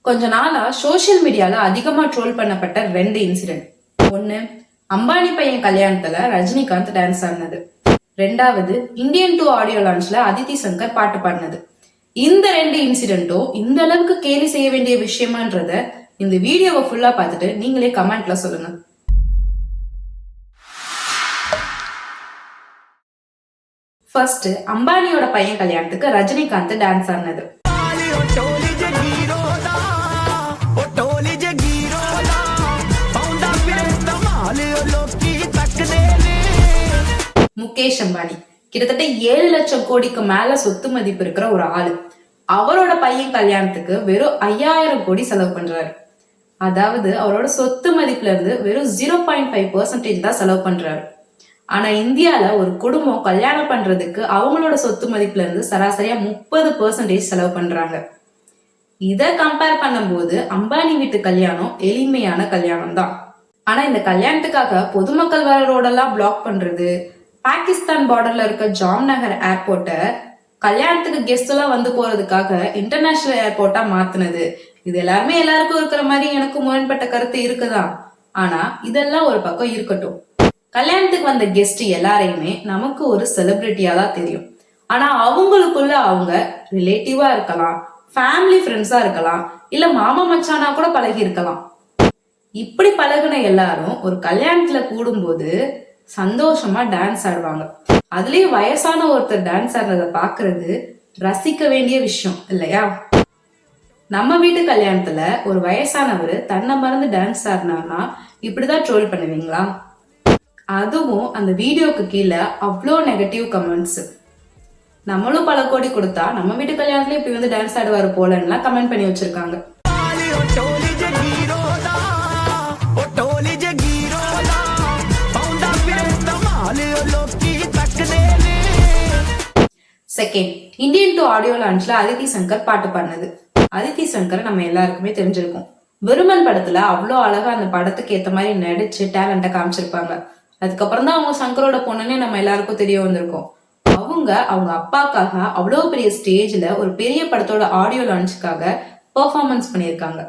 கொஞ்ச நாளா சோசியல் மீடியால அதிகமா ட்ரோல் பண்ணப்பட்ட 2 இன்சிடென்ட். ஒன்னு, அம்பானி பையன் கல்யாணத்துல ரஜினிகாந்த் டான்ஸ் ஆடினது. 2வது, இந்தியன் 2 ஆடியோ லான்ச்ல அதித்தி சங்கர் பாட்டு பாடினது. இந்த 2 இன்சிடென்ட்டும் இந்த அளவுக்கு கேலி செய்ய வேண்டிய விஷயமான்றத இந்த வீடியோவை ஃபுல்லா பார்த்துட்டு நீங்களே கமெண்ட்ல சொல்லுங்க. ஃபர்ஸ்ட், அம்பானியோட பையன் கல்யாணத்துக்கு ரஜினிகாந்த் டான்ஸ் ஆடினது. முகேஷ் அம்பானி கிட்டத்தட்ட 7 லட்சம் கோடிக்கு மேல சொத்து மதிப்பு இருக்கிற ஒரு ஆளு. அவரோட பையன் கல்யாணத்துக்கு வெறும் 5000 கோடி செலவு பண்றாரு. அதாவது அவரோட சொத்து மதிப்புல இருந்து வெறும் 0.5% தான் செலவு பண்றாரு. ஆனா இந்தியால ஒரு குடும்பம் கல்யாணம் பண்றதுக்கு அவங்களோட சொத்து மதிப்புல இருந்து சராசரியா 30% செலவு பண்றாங்க. இத கம்பேர் பண்ணும்போது அம்பானி வீட்டு கல்யாணம் எளிமையான கல்யாணம் தான். ஆனா இந்த கல்யாணத்துக்காக பொதுமக்கள் வர ரோடெல்லாம் பிளாக் பண்றது, பாகிஸ்தான் பார்டர்ல இருக்க ஜாம்நகர் ஏர்போர்ட்டை கல்யாணத்துக்கு கெஸ்ட் எல்லாம் வந்து போறதுக்காக இன்டர்நேஷனல் ஏர்போர்ட்டா மாத்தினது, இது எல்லாருமே எல்லாருக்கும் இருக்கிற மாதிரி எனக்கு முரண்பட்ட கருத்து இருக்குதான். ஆனா இதெல்லாம் ஒரு பக்கம் இருக்கட்டும். கல்யாணத்துக்கு வந்த கெஸ்ட் எல்லாரையுமே நமக்கு ஒரு செலிபிரிட்டியா தான் தெரியும். ஆனா அவங்களுக்குள்ள அவங்க ரிலேட்டிவா இருக்கலாம், ஃபேமிலி ஃப்ரெண்ட்ஸா இருக்கலாம், இல்ல மாமா மச்சானா கூட பழகி இருக்கலாம். இப்படி பழகுன எல்லாரும் ஒரு கல்யாணத்துல கூடும்போது சந்தோஷமா டான்ஸ் ஆடுவாங்க. அதுலயும் வயசான ஒருத்தர் டான்ஸ் ஆடுறத பாக்குறது ரசிக்க வேண்டிய விஷயம் இல்லையா? நம்ம வீட்டு கல்யாணத்துல ஒரு வயசானவர் தன்னை மறந்து டான்ஸ் ஆடினார்னா இப்படிதான் ட்ரோல் பண்ணுவீங்களா? அதுவும் அந்த வீடியோக்கு கீழே அவ்வளோ நெகட்டிவ் கமெண்ட்ஸ். நம்மளும் பல கோடி கொடுத்தா நம்ம வீட்டு கல்யாணத்துல இப்படி வந்து டான்ஸ் ஆடுவாரு போலன்னா கமெண்ட் பண்ணி வச்சிருக்காங்க. செகண்ட், இந்தியன் 2 ஆடியோ லான்ச்ல அதித்தி சங்கர் பாட்டு பாடினது. அதித்தி சங்கர் நம்ம எல்லாருக்குமே தெரிஞ்சிருக்கும். விருமன் படத்துல அவ்வளோ அழகா அந்த படத்துக்கு ஏத்த மாதிரி நடிச்சு டேலண்ட காமிச்சிருப்பாங்க. அதுக்கப்புறம் தான் அவங்க சங்கரோட பொண்ணுன்னு நம்ம எல்லாருக்கும் தெரிய வந்திருக்கோம். அவங்க அப்பாக்காக அவ்வளவு பெரிய ஸ்டேஜ்ல ஒரு பெரிய படத்தோட ஆடியோ லான்ச்சுக்காக பெர்ஃபார்மன்ஸ் பண்ணியிருக்காங்க.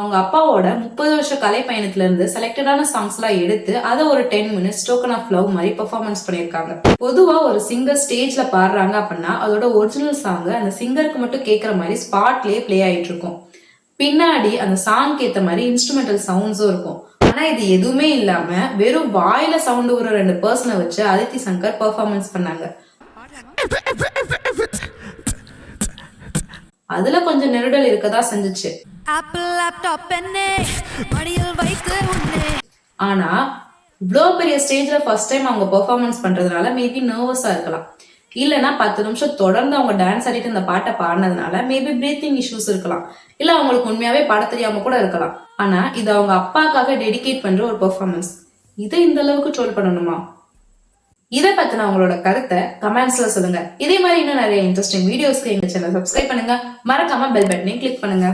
அவங்க அப்பாவோட 30 வருஷ கலை பயணத்துல இருந்து செலக்டடான சாங்ஸ் எல்லாம் எடுத்து அதை ஒரு 10 மினிட்ஸ் டோக்கன் ஆஃப் லவ் மாதிரி பெர்ஃபார்மன்ஸ் பண்ணியிருக்காங்க. பொதுவா ஒரு சிங்கர் ஸ்டேஜ்ல பாடுறாங்க அப்படின்னா அதோட ஒரிஜினல் சாங் அந்த சிங்கருக்கு மட்டும் கேட்கற மாதிரி ஸ்பாட்லயே பிளே ஆயிட்டு இருக்கும். பின்னாடி அந்த சாங்க்கு ஏத்த மாதிரி இன்ஸ்ட்ருமெண்டல் சவுண்ட்ஸும் இருக்கும். ஆனா இது எதுவுமே இல்லாம வெறும் வாயில சவுண்ட் ஒரு 2 பர்சனை வச்சு அதித்தி சங்கர் பெர்ஃபார்மன்ஸ் பண்ணாங்க. அதுல கொஞ்சம் நெருடல் இருக்கதா செஞ்சுச்சு. ஆனா இவ்வளோ பெரிய ஸ்டேஜ்ல ஃபர்ஸ்ட் டைம் அவங்க பெர்ஃபார்மன்ஸ் பண்றதுனால மேபி நர்வஸா இருக்கலாம். இல்லைன்னா 10 நிமிஷம் தொடர்ந்து அவங்க டான்ஸ் ஆடிட்டு இந்த பாட்டை பாடினதுனால மேபி பிரீத்திங் இஷ்யூஸ் இருக்கலாம். இல்ல அவங்களுக்கு உண்மையாவே பாட தெரியாம கூட இருக்கலாம். ஆனா இது அவங்க அப்பாக்காக டெடிகேட் பண்ற ஒரு பெர்ஃபார்மன்ஸ். இதை இந்த அளவுக்கு ட்ரோல் பண்ணணுமா? இதை பத்தின உங்களோட கருத்தை கமெண்ட்ஸ்ல சொல்லுங்க. இதே மாதிரி இன்னும் நிறைய இன்ட்ரெஸ்டிங் வீடியோஸ்க்கு எங்க சேனல் சப்ஸ்கிரைப் பண்ணுங்க. மறக்காம பெல் பட்டனையும் கிளிக் பண்ணுங்க.